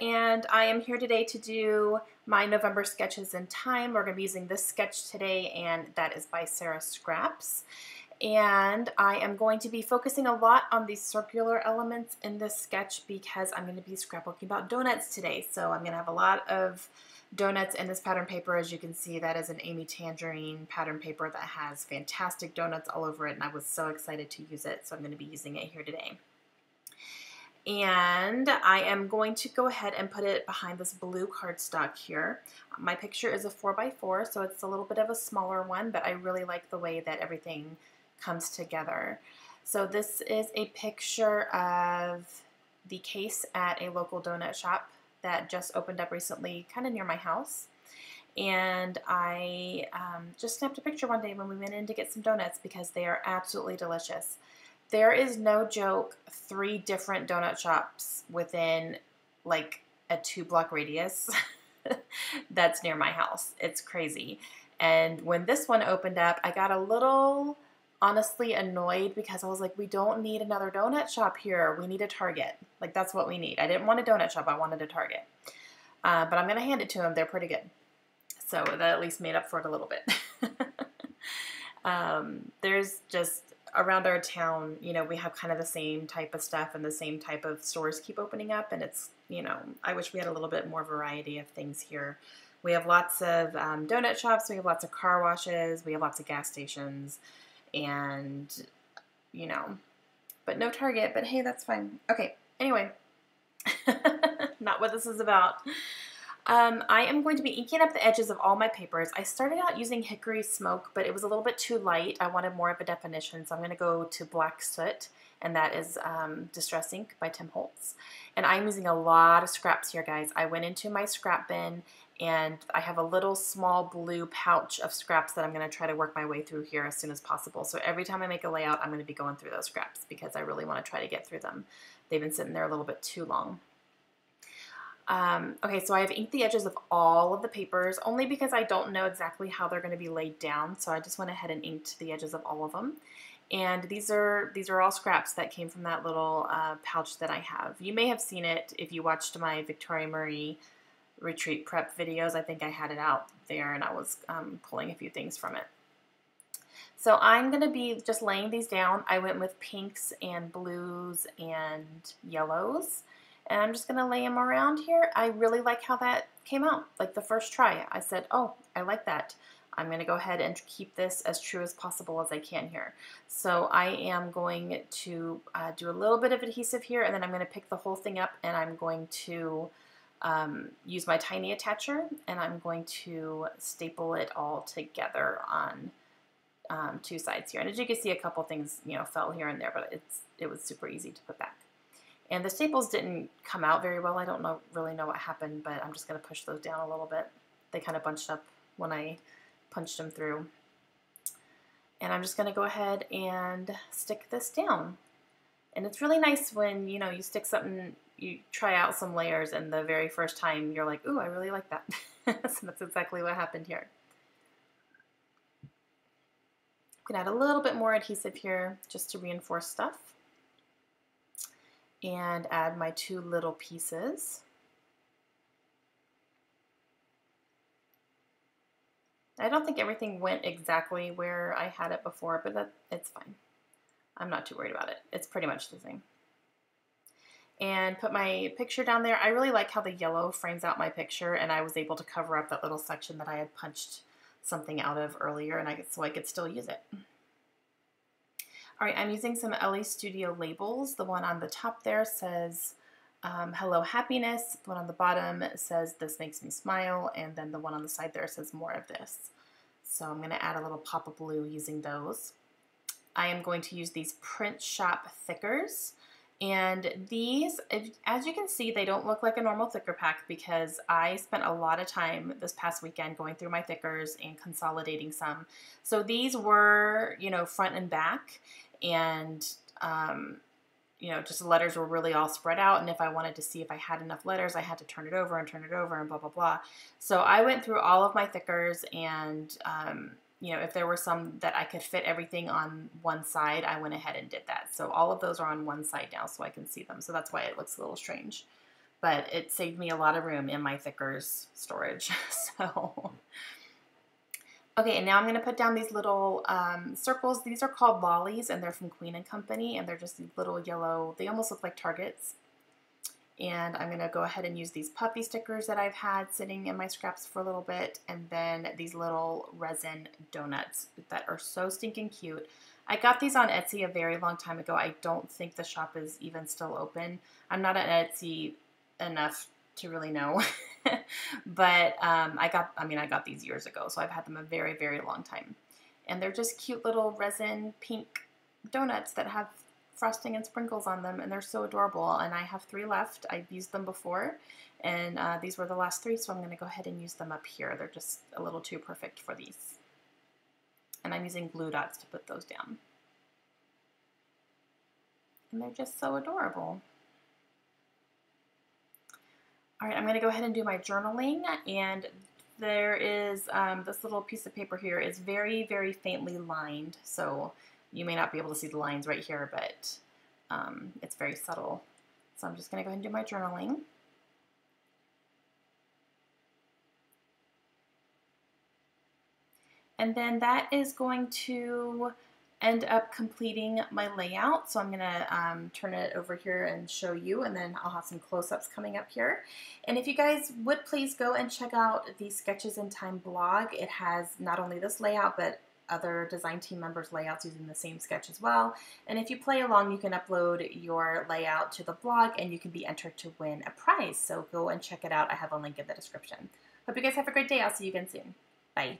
And I am here today to do my November sketches in Thyme. We're going to be using this sketch today, and that is by Sarah Scraps. And I am going to be focusing a lot on these circular elements in this sketch because I'm going to be scrapbooking about donuts today. So I'm going to have a lot of donuts in this pattern paper. As you can see, that is an Amy Tangerine pattern paper that has fantastic donuts all over it, and I was so excited to use it, so I'm going to be using it here today. And I am going to go ahead and put it behind this blue cardstock here. My picture is a 4x4, so it's a little bit of a smaller one, but I really like the way that everything comes together. So this is a picture of the case at a local donut shop that just opened up recently, kind of near my house. And I just snapped a picture one day when we went in to get some donuts because they are absolutely delicious. There is no joke 3 different donut shops within like a 2-block radius that's near my house. It's crazy. And when this one opened up, I got a little honestly annoyed because I was like, we don't need another donut shop here. We need a Target. Like, that's what we need. I didn't want a donut shop. I wanted a Target. But I'm going to hand it to them. They're pretty good. So that at least made up for it a little bit. There's just around our town, you know, we have kind of the same type of stuff and the same type of stores keep opening up, and it's, you know, I wish we had a little bit more variety of things here. We have lots of donut shops, we have lots of car washes, we have lots of gas stations, and, you know, but no Target, but hey, that's fine. Okay, anyway, not what this is about. I am going to be inking up the edges of all my papers. I started out using Hickory Smoke, but it was a little bit too light. I wanted more of a definition, so I'm going to go to Black Soot, and that is Distress Ink by Tim Holtz. And I'm using a lot of scraps here, guys. I went into my scrap bin, and I have a little small blue pouch of scraps that I'm going to try to work my way through here as soon as possible. So every time I make a layout, I'm going to be going through those scraps because I really want to try to get through them. They've been sitting there a little bit too long. Okay, so I have inked the edges of all of the papers, only because I don't know exactly how they're going to be laid down, so I just went ahead and inked the edges of all of them. And these are all scraps that came from that little pouch that I have. You may have seen it if you watched my Victoria Murray retreat prep videos. I think I had it out there, and I was pulling a few things from it. So I'm going to be just laying these down. I went with pinks and blues and yellows. And I'm just going to lay them around here. I really like how that came out. Like the first try, I said, oh, I like that. I'm going to go ahead and keep this as true as possible as I can here. So I am going to do a little bit of adhesive here, and then I'm going to pick the whole thing up, and I'm going to use my tiny attacher, and I'm going to staple it all together on 2 sides here. And as you can see, a couple things, you know, fell here and there, but it was super easy to put back. And the staples didn't come out very well. I don't really know what happened, but I'm just going to push those down a little bit. They kind of bunched up when I punched them through. And I'm just going to go ahead and stick this down. And it's really nice when, you know, you stick something, you try out some layers, and the very first time you're like, ooh, I really like that. So that's exactly what happened here. I'm going to add a little bit more adhesive here just to reinforce stuff. And add my 2 little pieces. I don't think everything went exactly where I had it before, but it's fine. I'm not too worried about it. It's pretty much the same. And put my picture down there. I really like how the yellow frames out my picture, and I was able to cover up that little section that I had punched something out of earlier, and so I could still use it. All right, I'm using some LA Studio labels. The one on the top there says, hello happiness. The one on the bottom says, this makes me smile. And then the one on the side there says, more of this. So I'm gonna add a little pop of blue using those. I am going to use these Print Shop thickers. And these, as you can see, they don't look like a normal thicker pack because I spent a lot of time this past weekend going through my thickers and consolidating some. So these were, you know, front and back. And, just the letters were really all spread out. And if I wanted to see if I had enough letters, I had to turn it over and blah, blah, blah. So I went through all of my thickers and, if there were some that I could fit everything on one side, I went ahead and did that. So all of those are on one side now so I can see them. So that's why it looks a little strange. But it saved me a lot of room in my thickers storage. So... Okay, and now I'm going to put down these little circles. These are called lollies, and they're from Queen and Company, and they're just these little yellow, they almost look like targets. And I'm going to go ahead and use these puppy stickers that I've had sitting in my scraps for a little bit, and then these little resin donuts that are so stinking cute. I got these on Etsy a very long time ago. I don't think the shop is even still open. I'm not on Etsy enough to really know. But I got these years ago, so I've had them a very, very long time. And they're just cute little resin pink donuts that have frosting and sprinkles on them, and they're so adorable. And I have 3 left. I've used them before, and these were the last 3, so I'm going to go ahead and use them up here. They're just a little too perfect for these. And I'm using glue dots to put those down. And they're just so adorable. All right, I'm going to go ahead and do my journaling, and there is this little piece of paper here is very, very faintly lined, so you may not be able to see the lines right here, but it's very subtle. So I'm just going to go ahead and do my journaling. And then that is going to end up completing my layout. So I'm going to turn it over here and show you, and then I'll have some close-ups coming up here. And if you guys would please go and check out the Sketches in Time blog. It has not only this layout, but other design team members' layouts using the same sketch as well. And if you play along, you can upload your layout to the blog and you can be entered to win a prize. So go and check it out. I have a link in the description. Hope you guys have a great day. I'll see you again soon. Bye.